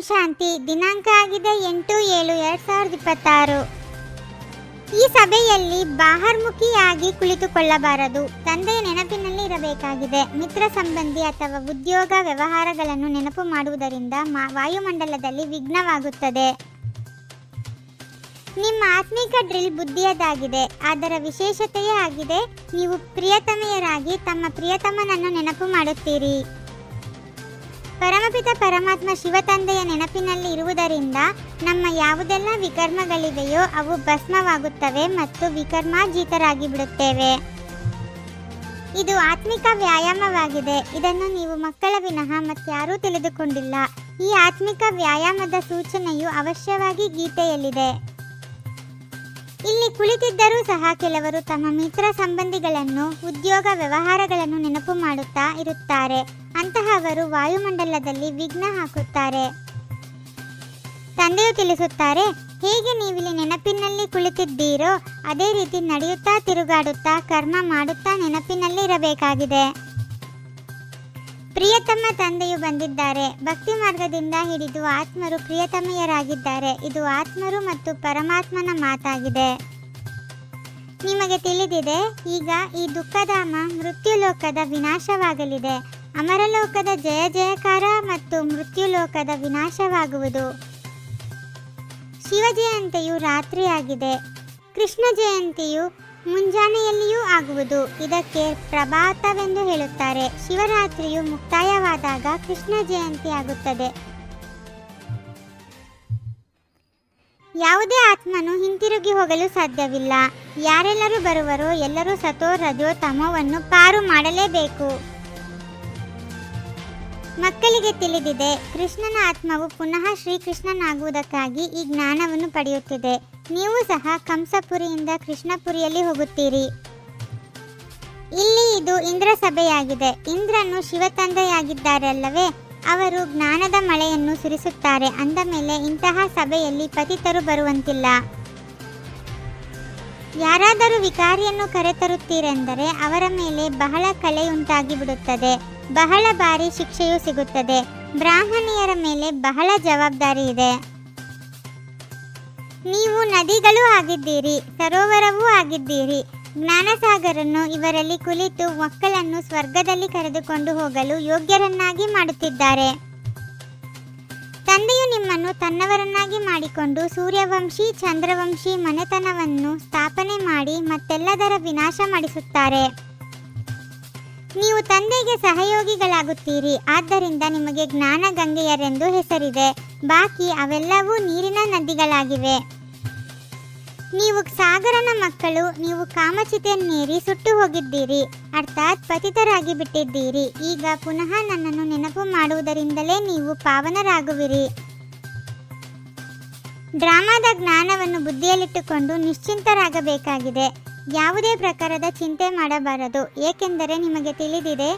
ಶಾಂತಿ. ದಿನಾಂಕ ಆಗಿದೆ 8/7/2026. ಈ ಸಭೆಯಲ್ಲಿ ಬಾಹರ್ಮುಖಿಯಾಗಿ ಕುಳಿತುಕೊಳ್ಳಬಾರದು. ತಂದೆಯ ನೆನಪಿನಲ್ಲಿ ಇರಬೇಕಾಗಿದೆ. ಮಿತ್ರ ಸಂಬಂಧಿ ಅಥವಾ ಉದ್ಯೋಗ ವ್ಯವಹಾರಗಳನ್ನು ನೆನಪು ಮಾಡುವುದರಿಂದ ವಾಯುಮಂಡಲದಲ್ಲಿ ವಿಘ್ನವಾಗುತ್ತದೆ. ನಿಮ್ಮ ಆತ್ಮಿಕ ಡ್ರಿಲ್ ಬುದ್ಧಿಯದಾಗಿದೆ. ಅದರ ವಿಶೇಷತೆಯೇ ಆಗಿದೆ, ನೀವು ಪ್ರಿಯತಮೆಯರಾಗಿ ತಮ್ಮ ಪ್ರಿಯತಮನನ್ನು ನೆನಪು ಮಾಡುತ್ತೀರಿ. ಪರಮಪಿತ ಪರಮಾತ್ಮ ಶಿವ ತಂದೆಯ ನೆನಪಿನಲ್ಲಿ ಇರುವುದರಿಂದ ನಮ್ಮ ಯಾವುದೆಲ್ಲ ವಿಕರ್ಮಗಳಿವೆಯೋ ಅವು ಭಸ್ಮವಾಗುತ್ತವೆ ಮತ್ತು ವಿಕರ್ಮಾರ್ಜಿತರಾಗಿ ಬಿಡುತ್ತೇವೆ. ಇದು ಆತ್ಮಿಕ ವ್ಯಾಯಾಮವಾಗಿದೆ. ಇದನ್ನು ನೀವು ಮಕ್ಕಳ ವಿನಃ ಮತ್ತಾರೂ ತಿಳಿದುಕೊಂಡಿಲ್ಲ. ಈ ಆತ್ಮಿಕ ವ್ಯಾಯಾಮದ ಸೂಚನೆಯು ಅವಶ್ಯವಾಗಿ ಗೀತೆಯಲ್ಲಿದೆ. ಇಲ್ಲಿ ಕುಳಿತಿದ್ದರೂ ಸಹ ಕೆಲವರು ತಮ್ಮ ಮಿತ್ರ ಸಂಬಂಧಿಗಳನ್ನು, ಉದ್ಯೋಗ ವ್ಯವಹಾರಗಳನ್ನು ನೆನಪು ಮಾಡುತ್ತಾ ಇರುತ್ತಾರೆ. ಅಂತಹವರು ವಾಯುಮಂಡಲದಲ್ಲಿ ವಿಘ್ನ ಹಾಕುತ್ತಾರೆ. ತಂದೆಯು ತಿಳಿಸುತ್ತಾರೆ, ಹೇಗೆ ನೀವಿಲ್ಲಿ ನೆನಪಿನಲ್ಲಿ ಕುಳಿತಿದ್ದೀರೋ ಅದೇ ರೀತಿ ನಡೆಯುತ್ತಾ ತಿರುಗಾಡುತ್ತಾ ಕರ್ಮ ಮಾಡುತ್ತಾ ನೆನಪಿನಲ್ಲಿ ಇರಬೇಕಾಗಿದೆ. ಪ್ರಿಯತಮ ತಂದೆಯು ಬಂದಿದ್ದಾರೆ. ಭಕ್ತಿ ಮಾರ್ಗದಿಂದ ಹಿಡಿದು ಆತ್ಮರು ಪ್ರಿಯತಮೆಯರಾಗಿದ್ದಾರೆ. ಇದು ಆತ್ಮರು ಮತ್ತು ಪರಮಾತ್ಮನ ಮಾತಾಗಿದೆ. ನಿಮಗೆ ತಿಳಿದಿದೆ, ಈಗ ಈ ದುಃಖಧಾಮ ಮೃತ್ಯುಲೋಕದ ವಿನಾಶವಾಗಲಿದೆ. ಅಮರಲೋಕದ ಜಯ ಜಯಕಾರ ಮತ್ತು ಮೃತ್ಯುಲೋಕದ ವಿನಾಶವಾಗುವುದು. ಶಿವ ಜಯಂತಿಯು ರಾತ್ರಿಯಾಗಿದೆ. ಕೃಷ್ಣ ಜಯಂತಿಯು ಮುಂಜಾನೆಯಲ್ಲಿಯೂ ಆಗುವುದು. ಇದಕ್ಕೆ ಪ್ರಭಾತವೆಂದು ಹೇಳುತ್ತಾರೆ. ಶಿವರಾತ್ರಿಯು ಮುಕ್ತಾಯವಾದಾಗ ಕೃಷ್ಣ ಜಯಂತಿ ಆಗುತ್ತದೆ. ಯಾವುದೇ ಆತ್ಮನು ಹಿಂತಿರುಗಿ ಹೋಗಲು ಸಾಧ್ಯವಿಲ್ಲ. ಯಾರೆಲ್ಲರೂ ಬರುವರೋ ಎಲ್ಲರೂ ಸತೋ ರಜೋ ತಮೋವನ್ನು ಪಾರು ಮಾಡಲೇಬೇಕು. ಮಕ್ಕಳಿಗೆ ತಿಳಿದಿದೆ, ಕೃಷ್ಣನ ಆತ್ಮವು ಪುನಃ ಶ್ರೀಕೃಷ್ಣನಾಗುವುದಕ್ಕಾಗಿ ಈ ಜ್ಞಾನವನ್ನು ಪಡೆಯುತ್ತಿದೆ. ನೀವು ಸಹ ಕಂಸಪುರಿಯಿಂದ ಕೃಷ್ಣಪುರಿಯಲ್ಲಿ ಹೋಗುತ್ತೀರಿ. ಇಲ್ಲಿ ಇದು ಇಂದ್ರ ಸಭೆಯಾಗಿದೆ. ಇಂದ್ರನು ಶಿವ ತಂದೆಯಾಗಿದ್ದಾರಲ್ಲವೇ, ಅವರು ಜ್ಞಾನದ ಮಳೆಯನ್ನು ಸುರಿಸುತ್ತಾರೆ. ಅಂದ ಮೇಲೆ ಇಂತಹ ಸಭೆಯಲ್ಲಿ ಪತಿತರು ಬರುವಂತಿಲ್ಲ. ಯಾರಾದರೂ ವಿಕಾರಿಯನ್ನು ಕರೆತರುತ್ತೀರೆಂದರೆ ಅವರ ಮೇಲೆ ಬಹಳ ಕಳೆಯುಂಟಾಗಿ ಬಿಡುತ್ತದೆ. ಬಹಳ ಬಾರಿ ಶಿಕ್ಷೆಯೂ ಸಿಗುತ್ತದೆ. ಬ್ರಾಹ್ಮಣಿಯರ ಮೇಲೆ ಬಹಳ ಜವಾಬ್ದಾರಿ ಇದೆ. ನೀವು ನದಿಗಳೂ ಆಗಿದ್ದೀರಿ, ಸರೋವರವೂ ಆಗಿದ್ದೀರಿ. ಜ್ಞಾನಸಾಗರನು ಇವರಲ್ಲಿ ಕುಳಿತು ಮಕ್ಕಳನ್ನು ಸ್ವರ್ಗದಲ್ಲಿ ಕರೆದುಕೊಂಡು ಹೋಗಲು ಯೋಗ್ಯರನ್ನಾಗಿ ಮಾಡುತ್ತಿದ್ದಾರೆ. ತಂದೆಯು ನಿಮ್ಮನ್ನು ತನ್ನವರನ್ನಾಗಿ ಮಾಡಿಕೊಂಡು ಸೂರ್ಯವಂಶಿ ಚಂದ್ರವಂಶಿ ಮನೆತನವನ್ನು ಸ್ಥಾಪನೆ ಮಾಡಿ ಮತ್ತೆಲ್ಲದರ ವಿನಾಶ ಮಾಡಿಸುತ್ತಾರೆ. ನೀವು ತಂದೆಗೆ ಸಹಯೋಗಿಗಳಾಗುತ್ತೀರಿ. ಆದ್ದರಿಂದ ನಿಮಗೆ ಜ್ಞಾನ ಗಂಗೆಯರೆಂದು ಹೆಸರಿದೆ. ಬಾಕಿ ಅವೆಲ್ಲವೂ ನೀರಿನ ನದಿಗಳಾಗಿವೆ. ನೀವು ಸಾಗರನ ಮಕ್ಕಳು. ನೀವು ಕಾಮಚಿತೆಯನ್ನೇರಿ ಸುಟ್ಟು ಹೋಗಿದ್ದೀರಿ, ಅರ್ಥಾತ್ ಪತಿತರಾಗಿ ಬಿಟ್ಟಿದ್ದೀರಿ. ಈಗ ಪುನಃ ನನ್ನನ್ನು ನೆನಪು ಮಾಡುವುದರಿಂದಲೇ ನೀವು ಪಾವನರಾಗುವಿರಿ. ಡ್ರಾಮಾದ ಜ್ಞಾನವನ್ನು ಬುದ್ಧಿಯಲ್ಲಿಟ್ಟುಕೊಂಡು ನಿಶ್ಚಿಂತರಾಗಬೇಕಾಗಿದೆ. ಯಾವುದೇ ಪ್ರಕಾರದ ಚಿಂತೆ ಮಾಡಬಾರದು. ಏಕೆಂದರೆ ನಿಮಗೆ ತಿಳಿದಿದೆ,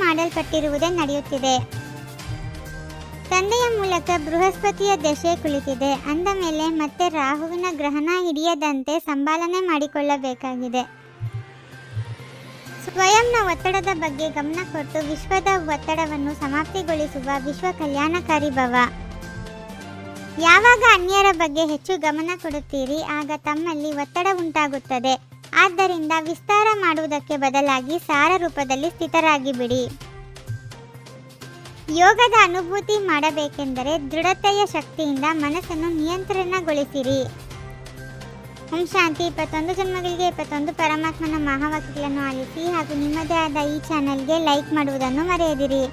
ಮಾಡಲ್ಪಟ್ಟಿರುವುದೇ ನಡೆಯುತ್ತಿದೆ. ತಂದೆಯ ಮೂಲಕ ಬೃಹಸ್ಪತಿಯ ದಶೆ ಕುಳಿತಿದೆ. ಅಂದ ಮೇಲೆ ಮತ್ತೆ ರಾಹುವಿನ ಗ್ರಹಣ ಹಿಡಿಯದಂತೆ ಸಂಭಾಲನೆ ಮಾಡಿಕೊಳ್ಳಬೇಕಾಗಿದೆ. ಸ್ವಯಂನ ಒತ್ತಡದ ಬಗ್ಗೆ ಗಮನ ಕೊಟ್ಟು ವಿಶ್ವದ ಒತ್ತಡವನ್ನು ಸಮಾಪ್ತಿಗೊಳಿಸುವ ವಿಶ್ವ ಕಲ್ಯಾಣಕಾರಿ ಭವ. ಯಾವಾಗ ಅನ್ಯರ ಬಗ್ಗೆ ಹೆಚ್ಚು ಗಮನ ಕೊಡುತ್ತೀರಿ ಆಗ ತಮ್ಮಲ್ಲಿ ಒತ್ತಡ ಉಂಟಾಗುತ್ತದೆ. ಆದ್ದರಿಂದ ವಿಸ್ತಾರ ಮಾಡುವುದಕ್ಕೆ ಬದಲಾಗಿ ಸಾರ ರೂಪದಲ್ಲಿ ಸ್ಥಿತರಾಗಿ ಬಿಡಿ. ಯೋಗದ ಅನುಭೂತಿ ಮಾಡಬೇಕೆಂದರೆ ದೃಢತೆಯ ಶಕ್ತಿಯಿಂದ ಮನಸ್ಸನ್ನು ನಿಯಂತ್ರಣಗೊಳಿಸಿರಿ. ಓಂ ಶಾಂತಿ. 21 ಜನ್ಮಗಳಿಗೆ 21 ಪರಮಾತ್ಮನ ಮಹಾವಾಕ್ಯಗಳನ್ನು ಆಲಿಸಿ ಹಾಗೂ ನಿಮ್ಮದೇ ಆದ ಈ ಚಾನೆಲ್ಗೆ ಲೈಕ್ ಮಾಡುವುದನ್ನು ಮರೆಯದಿರಿ.